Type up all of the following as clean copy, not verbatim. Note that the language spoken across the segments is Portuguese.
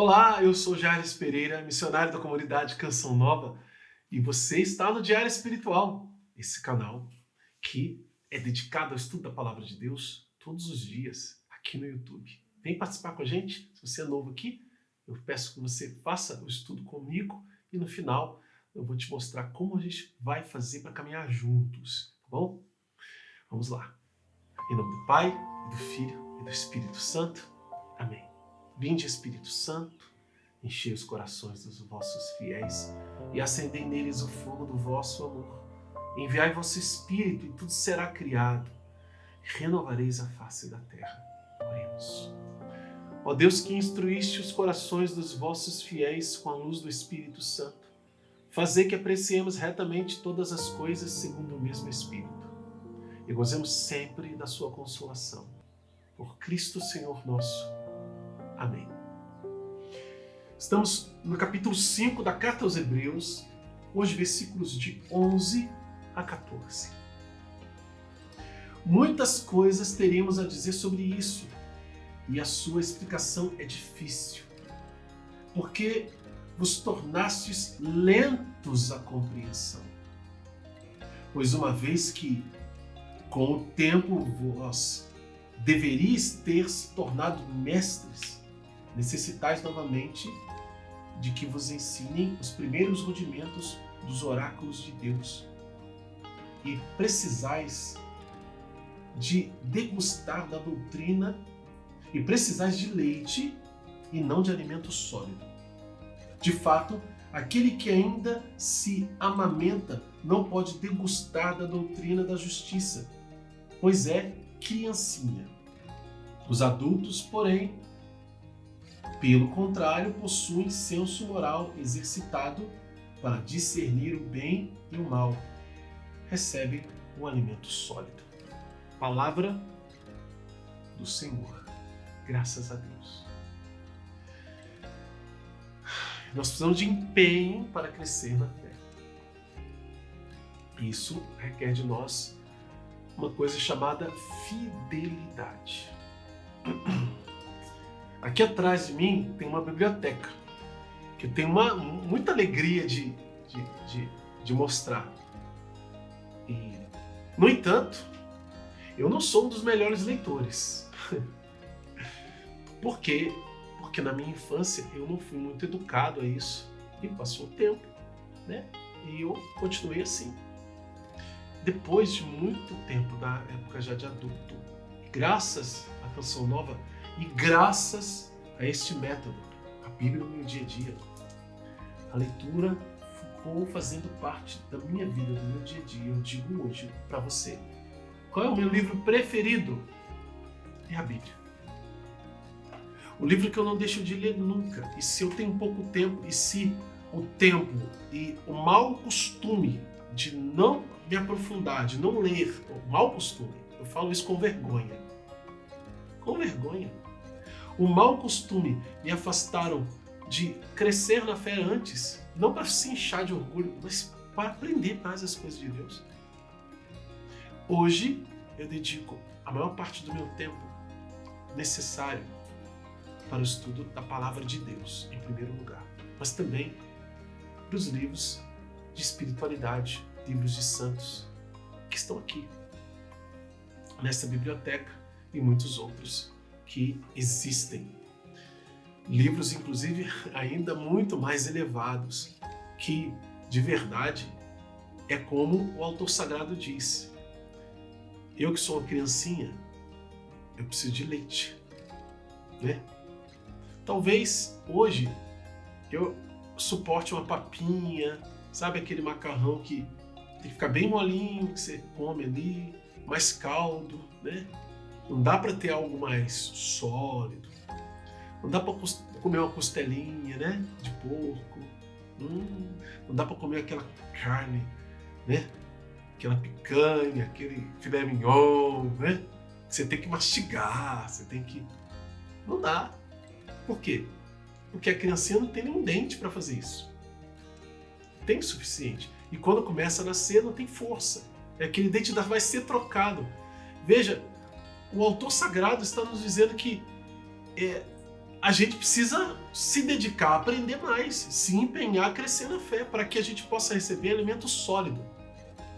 Olá, eu sou Jales Pereira, missionário da comunidade Canção Nova, e você está no Diário Espiritual, esse canal que é dedicado ao estudo da Palavra de Deus todos os dias aqui no YouTube. Vem participar com a gente, se você é novo aqui, eu peço que você faça o estudo comigo e no final eu vou te mostrar como a gente vai fazer para caminhar juntos, tá bom? Vamos lá. Em nome do Pai, do Filho e do Espírito Santo. Amém. Vinde, Espírito Santo, enchei os corações dos vossos fiéis e acendei neles o fogo do vosso amor. Enviai vosso Espírito e tudo será criado. Renovareis a face da terra. Oremos. Ó Deus, que instruíste os corações dos vossos fiéis com a luz do Espírito Santo, fazei que apreciemos retamente todas as coisas segundo o mesmo Espírito e gozemos sempre da sua consolação. Por Cristo Senhor nosso. Amém. Estamos no capítulo 5 da Carta aos Hebreus, hoje versículos de 11 a 14. Muitas coisas teríamos a dizer sobre isso, e a sua explicação é difícil, porque vos tornastes lentos à compreensão. Pois uma vez que, com o tempo, vós deveríeis ter se tornado mestres, necessitais novamente de que vos ensinem os primeiros rudimentos dos oráculos de Deus. E precisais de degustar da doutrina, e precisais de leite e não de alimento sólido. De fato, aquele que ainda se amamenta não pode degustar da doutrina da justiça, pois é criancinha. Os adultos, porém, pelo contrário, possuem senso moral exercitado para discernir o bem e o mal. Recebem o alimento sólido. Palavra do Senhor. Graças a Deus. Nós precisamos de empenho para crescer na fé. Isso requer de nós uma coisa chamada fidelidade. Aqui atrás de mim tem uma biblioteca que eu tenho muita alegria de mostrar. E, no entanto, eu não sou um dos melhores leitores. Por quê? Porque na minha infância eu não fui muito educado a isso. E passou o tempo, né? E eu continuei assim. Depois de muito tempo, da época já de adulto, graças à Canção Nova e graças a este método, a Bíblia no meu dia a dia, a leitura ficou fazendo parte da minha vida, do meu dia a dia. Eu digo hoje para você, qual é o meu livro preferido? É a Bíblia. O livro que eu não deixo de ler nunca. E se eu tenho pouco tempo, e se o tempo e o mau costume de não me aprofundar, de não ler, o mau costume, eu falo isso com vergonha. Com vergonha. O mau costume me afastaram de crescer na fé antes, não para se inchar de orgulho, mas para aprender mais as coisas de Deus. Hoje eu dedico a maior parte do meu tempo necessário para o estudo da Palavra de Deus, em primeiro lugar, mas também para os livros de espiritualidade, livros de santos, que estão aqui, nessa biblioteca e muitos outros que existem. Livros, inclusive, ainda muito mais elevados, que, de verdade, é como o autor sagrado diz. Eu que sou uma criancinha, eu preciso de leite, né? Talvez hoje eu suporte uma papinha, sabe aquele macarrão que tem que ficar bem molinho, que você come ali, mais caldo, né? Não dá para ter algo mais sólido. Não dá para comer uma costelinha, né? De porco. Não dá para comer aquela carne, né? Aquela picanha, aquele filé mignon, né? Você tem que mastigar, você tem que... Não dá. Por quê? Porque a criancinha não tem nenhum dente para fazer isso. Tem o suficiente. E quando começa a nascer, não tem força. Aquele dente ainda vai ser trocado. Veja, o autor sagrado está nos dizendo que a gente precisa se dedicar a aprender mais, se empenhar a crescer na fé, para que a gente possa receber alimento sólido.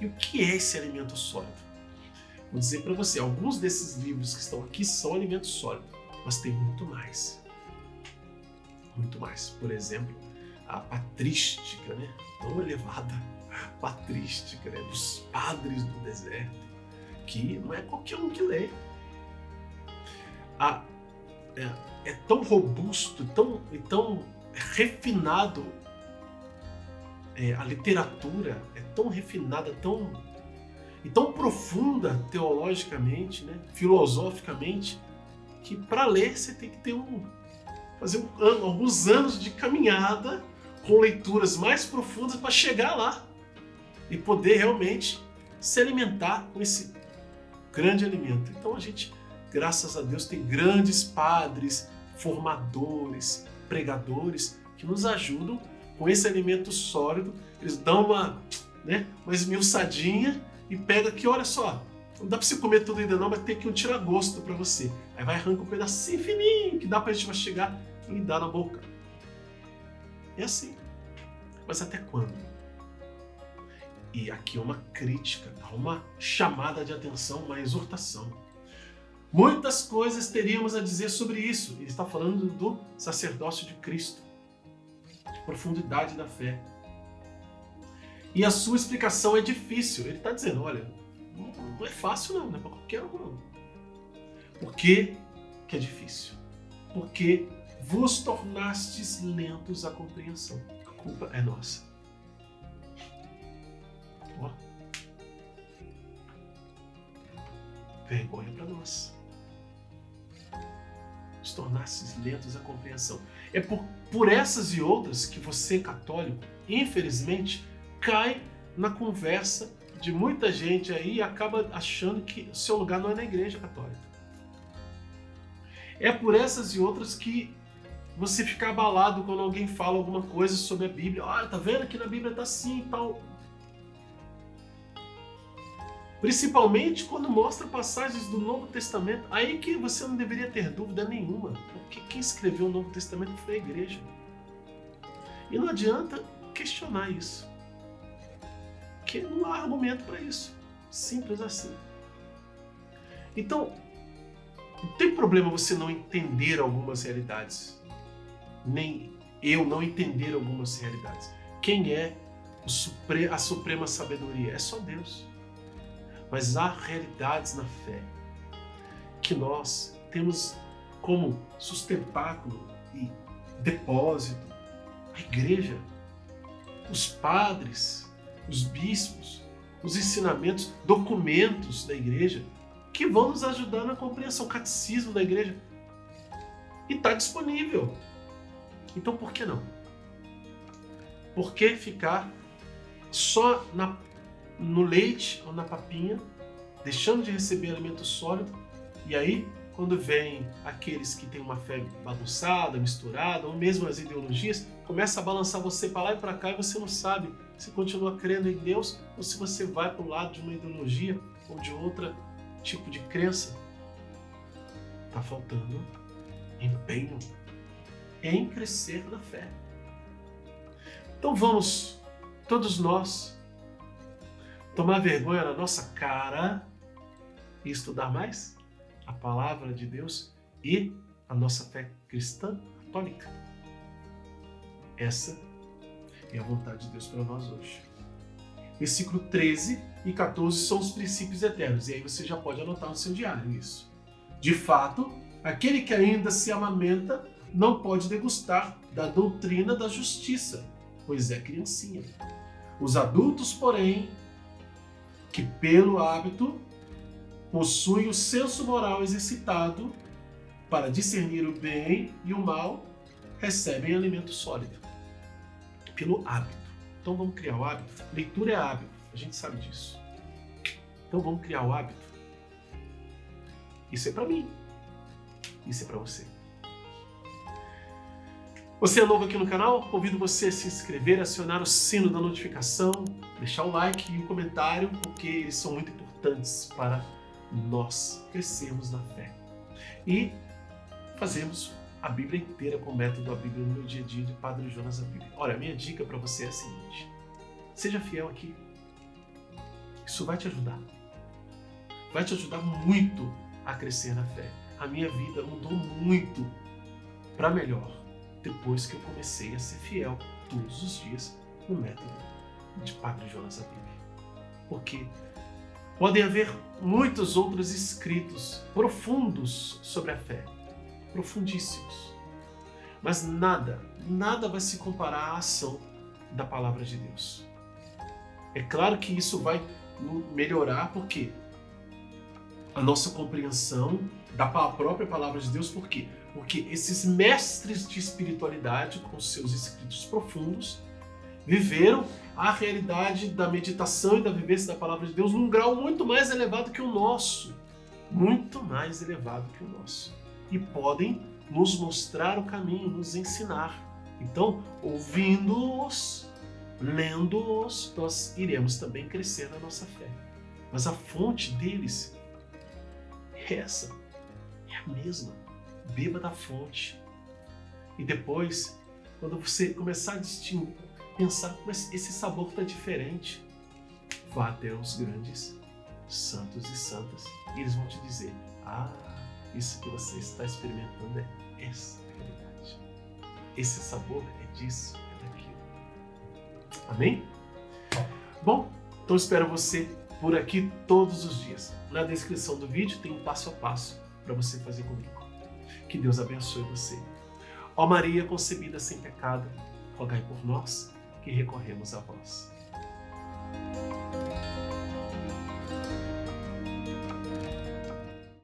E o que é esse alimento sólido? Vou dizer para você, alguns desses livros que estão aqui são alimento sólido, mas tem muito mais. Muito mais. Por exemplo, a patrística, né? Tão elevada patrística, né? Dos padres do deserto, que não é qualquer um que lê. É tão robusto, tão refinado, a literatura é tão refinada, e tão profunda teologicamente, né? Filosoficamente, que para ler você tem que fazer alguns anos de caminhada com leituras mais profundas para chegar lá e poder realmente se alimentar com esse grande alimento. Então a gente, graças a Deus, tem grandes padres, formadores, pregadores que nos ajudam com esse alimento sólido. Eles dão uma esmiuçadinha e pega aqui, olha só, não dá para você comer tudo ainda não, mas tem aqui um tira-gosto para você. Aí vai arranca um pedacinho fininho que dá para a gente mastigar e dar na boca. É assim. Mas até quando? E aqui é uma crítica, uma chamada de atenção, uma exortação. Muitas coisas teríamos a dizer sobre isso. Ele está falando do sacerdócio de Cristo, de profundidade da fé. E a sua explicação é difícil. Ele está dizendo, olha, não é fácil não é para qualquer um não. Por que é difícil? Porque vos tornastes lentos à compreensão. A culpa é nossa. Ó. Vergonha para nós. Vos tornastes lentos à compreensão. É por essas e outras que você, católico, infelizmente, cai na conversa de muita gente aí e acaba achando que o seu lugar não é na Igreja Católica. É por essas e outras que você fica abalado quando alguém fala alguma coisa sobre a Bíblia. Olha, tá vendo que na Bíblia tá assim e tal. Principalmente quando mostra passagens do Novo Testamento. Aí que você não deveria ter dúvida nenhuma. Porque quem escreveu o Novo Testamento foi a Igreja. E não adianta questionar isso. Porque não há argumento para isso. Simples assim. Então, não tem problema você não entender algumas realidades. Nem eu não entender algumas realidades. Quem é a suprema sabedoria? É só Deus. Mas há realidades na fé que nós temos como sustentáculo e depósito a Igreja, os padres, os bispos, os ensinamentos, documentos da Igreja que vão nos ajudar na compreensão, o catecismo da Igreja. E está disponível. Então por que não? Por que ficar só no leite ou na papinha, deixando de receber alimento sólido, e aí, quando vem aqueles que têm uma fé bagunçada, misturada, ou mesmo as ideologias, começa a balançar você para lá e para cá e você não sabe se continua crendo em Deus ou se você vai para o lado de uma ideologia ou de outro tipo de crença. Está faltando empenho em crescer na fé. Então vamos, todos nós, tomar vergonha na nossa cara e estudar mais a palavra de Deus e a nossa fé cristã católica. Essa é a vontade de Deus para nós hoje. Versículo 13 e 14 são os princípios eternos. E aí você já pode anotar no seu diário isso. De fato, aquele que ainda se amamenta não pode degustar da doutrina da justiça, pois é criancinha. Os adultos, porém, que pelo hábito possuem o senso moral exercitado para discernir o bem e o mal, recebem alimento sólido. Pelo hábito. Então vamos criar o hábito. Leitura é hábito, a gente sabe disso. Então vamos criar o hábito. Isso é para mim. Isso é para você. Você é novo aqui no canal? Convido você a se inscrever, acionar o sino da notificação, deixar o like e o comentário, porque eles são muito importantes para nós crescermos na fé e fazermos a Bíblia inteira com o método da Bíblia no meu dia a dia de Padre Jonas da Bíblia. Olha, a minha dica para você é a seguinte: seja fiel aqui. Isso vai te ajudar. Vai te ajudar muito a crescer na fé. A minha vida mudou muito para melhor depois que eu comecei a ser fiel todos os dias no método de Padre Jonas da Bíblia. Porque podem haver muitos outros escritos profundos sobre a fé, profundíssimos. Mas nada vai se comparar à ação da palavra de Deus. É claro que isso vai melhorar porque a nossa compreensão da própria palavra de Deus, por quê? Porque esses mestres de espiritualidade, com seus escritos profundos, viveram a realidade da meditação e da vivência da palavra de Deus num grau muito mais elevado que o nosso. Muito mais elevado que o nosso. E podem nos mostrar o caminho, nos ensinar. Então, ouvindo-os, lendo-os, nós iremos também crescer na nossa fé. Mas a fonte deles é essa, é a mesma. Beba da fonte. E depois, quando você começar a distinguir, pensar, mas esse sabor está diferente, vá até os grandes santos e santas e eles vão te dizer: isso que você está experimentando é essa realidade. Esse sabor é disso, é daquilo. Amém? Bom, então espero você por aqui todos os dias. Na descrição do vídeo tem um passo a passo para você fazer comigo. Que Deus abençoe você. Ó Maria concebida sem pecado, rogai por nós que recorremos a vós.